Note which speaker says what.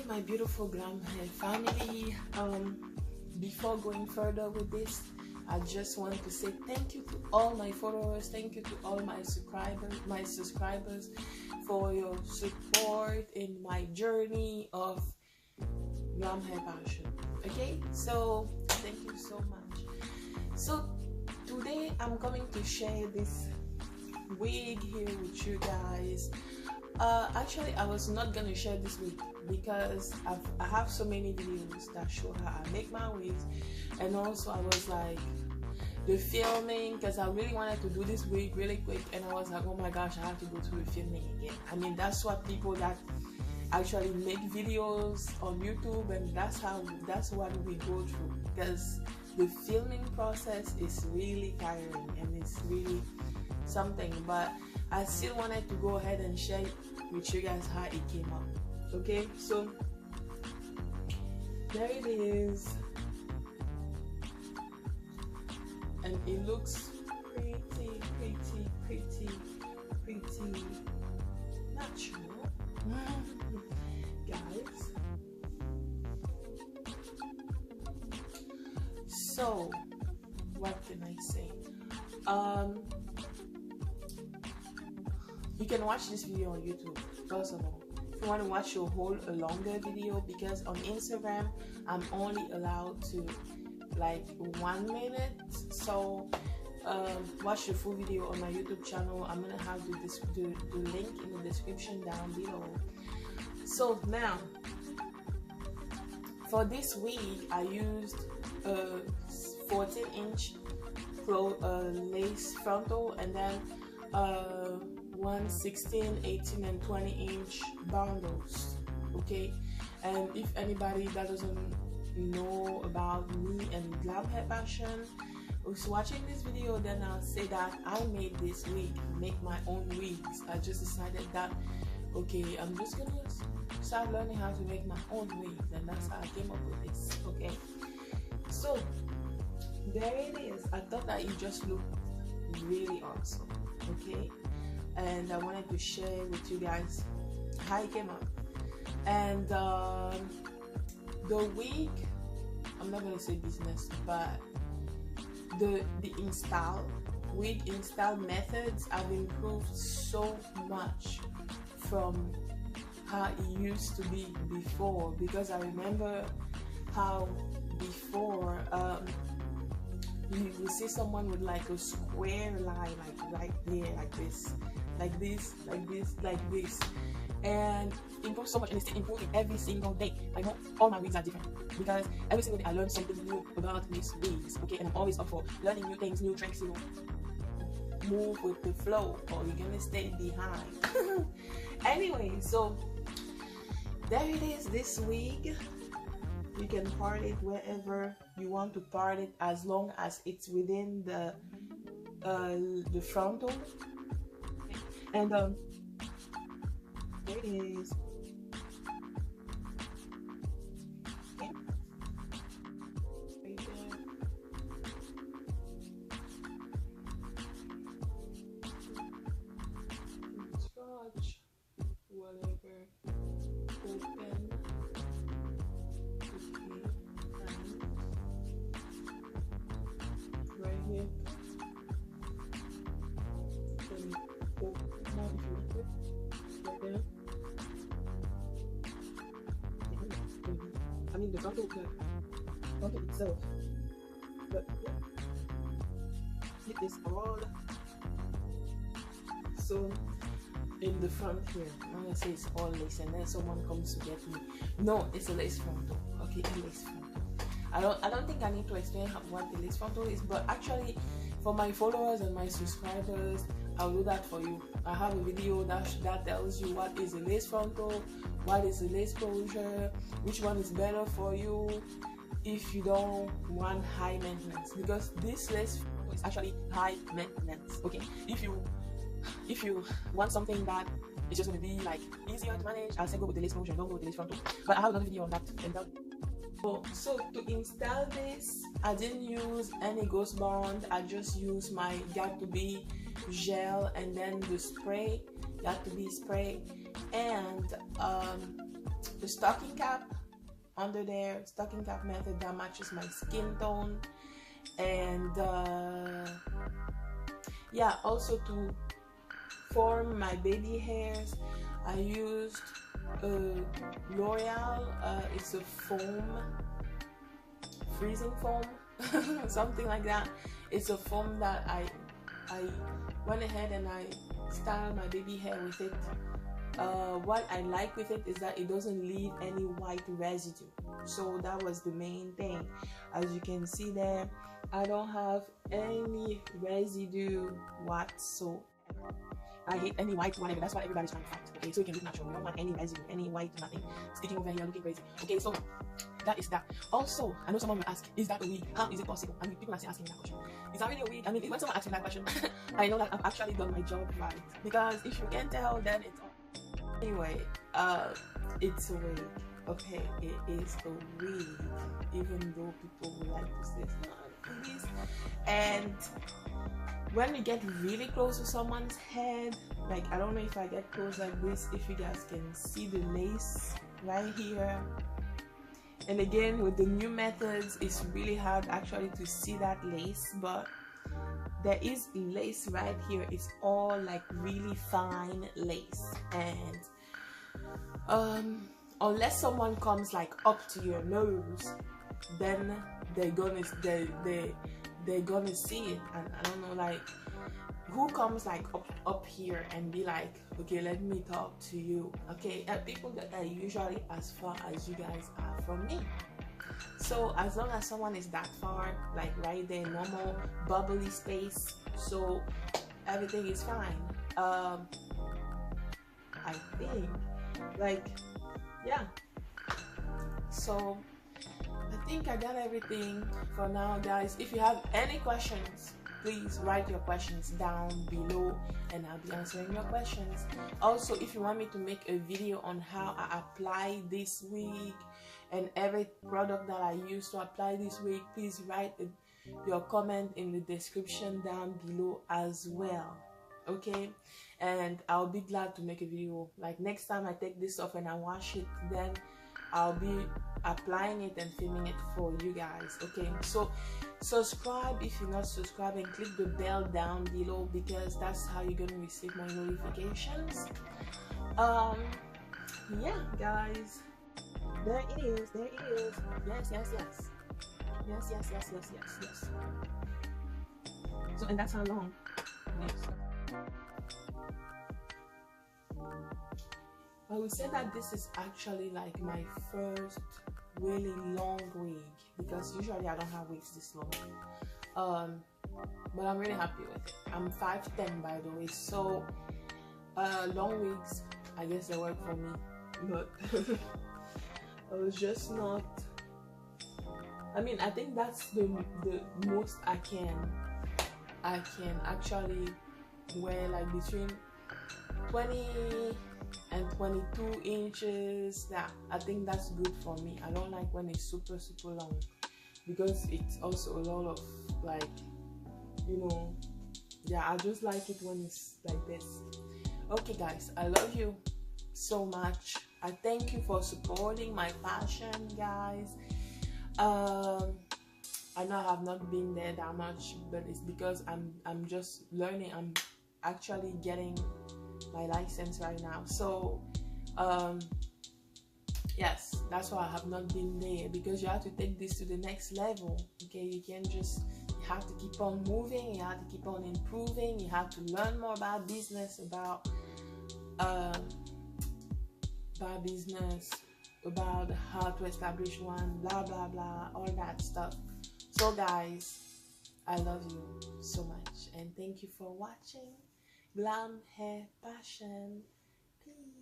Speaker 1: my beautiful Glam'Hair family. Before going further with this, I just want to say thank you to all my followers, thank you to all my subscribers for your support in my journey of Glam'Hair passion. Okay, so thank you so much. So today I'm coming to share this wig here with you guys. Actually, I was not gonna share this wig because I have so many videos that show how I make my wigs, and also I was like the filming, because I really wanted to do this wig really quick, and I was like, oh my gosh, I have to go through the filming again. I mean, that's what people that actually make videos on YouTube, and that's what we go through, because the filming process is really tiring and it's really something. But I still wanted to go ahead and share with you guys how it came up. Okay, so there it is, and it looks pretty natural, guys. So what can I say? You can watch this video on YouTube first of all. If you want to watch a longer video, because on Instagram I'm only allowed to like 1 minute. So watch the full video on my YouTube channel. I'm gonna have the link in the description down below. So now for this wig I used a 14-inch lace frontal, and then 16, 18 and 20-inch bundles. Okay, and if anybody that doesn't know about me and Glam'Hair passion who's watching this video, then I'll say that I made this wig, make my own wigs. I just decided that okay, I'm just gonna start learning how to make my own wigs, and that's how I came up with this. Okay, so there it is. I thought that it just looked really awesome. Okay, and I wanted to share with you guys how it came up. And the wig, I'm not gonna say business, but the wig install methods have improved so much from how it used to be before. Because I remember how before you will see someone with like a square line, like right there, like this, and improve so much, and it's improving every single day. I know all my wigs are different because every single day I learn something new about these wigs. Okay, and I'm always up for learning new things, new tricks. You know, move with the flow, or you're gonna stay behind. Anyway, so there it is. This wig, you can part it wherever you want to part it, as long as it's within the frontal. And there it is. Okay. Right there. Scratch, whatever. Open. Right here. Right there. I mean the frontal itself. But yeah. It is all so in the front here. I'm gonna say it's all lace, and then someone comes to get me. No, it's a lace frontal. Okay, a lace frontal. I don't think I need to explain what the lace frontal is, but actually for my followers and my subscribers, I'll do that for you. I have a video that tells you what is a lace frontal, what is a lace closure, which one is better for you if you don't want high maintenance, because this lace frontal is actually high maintenance. Okay, if you want something that is just going to be like easier to manage, I'll say go with the lace closure, don't go with the lace frontal. But I have another video on that, and that. So to install this, I didn't use any ghost bond. I just used my Got2b gel, and then the spray, Got2b spray, and the stocking cap under there, stocking cap method that matches my skin tone. And yeah, also to form my baby hairs, I used L'Oreal. It's a foam, freezing foam, something like that. It's a foam that I went ahead and I styled my baby hair with it. What I like with it is that it doesn't leave any white residue, so that was the main thing. As you can see there, I don't have any residue whatsoever. I hate any white whatever. That's what everybody's trying to fight. Okay, so you can look natural. We don't want any residue, any white, nothing sticking over here looking crazy. Okay, so that is that. Also, I know someone will ask, is that a wig? How is it possible? I mean, people are still asking me that question. Is that really a wig? I mean, when someone asks me that question, I know that I've actually done my job right. Because if you can't tell, then it's anyway. It's a wig. Okay, it is a wig. Even though people would like to say it's not. It is. And when we get really close to someone's head, like I don't know if I get close like this, if you guys can see the lace right here. And again, with the new methods, it's really hard actually to see that lace, but there is lace right here. It's all like really fine lace. And unless someone comes like up to your nose, then they're gonna see it. And I don't know, like, who comes like up here and be like, okay, let me talk to you. Okay, people that are usually as far as you guys are from me. So as long as someone is that far, like right there, normal bubbly space, so everything is fine. I think, like, yeah. So I think I got everything for now, guys. If you have any questions, please write your questions down below and I'll be answering your questions. Also, if you want me to make a video on how I apply this wig and every product that I use to apply this wig, please write your comment in the description down below as well. Okay, and I'll be glad to make a video. Like next time I take this off and I wash it, then I'll be applying it and filming it for you guys. Okay, so subscribe if you're not subscribed and click the bell down below, because that's how you're gonna receive my notifications. Yeah, guys, there it is. Yes. So, and that's how long. Yes. I would say that this is actually like my first really long wig, because usually I don't have wigs this long. But I'm really happy with it. I'm 5'10" by the way, so long wigs, I guess they work for me, but I was just not. I mean, I think that's the most I can actually wear, like between 20 and 22 inches. Yeah, I think that's good for me. I don't like when it's super long, because it's also a lot of, like, you know, yeah, I just like it when it's like this. Okay guys, I love you so much. I thank you for supporting my passion, guys. I know I have not been there that much, but it's because I'm just learning. I'm actually getting my license right now, so yes, that's why I have not been there, because you have to take this to the next level. Okay, you can't just, you have to keep on moving, you have to keep on improving, you have to learn more about business, about how to establish one, blah blah blah, all that stuff. So guys, I love you so much and thank you for watching Glam Hair Passion. Peace.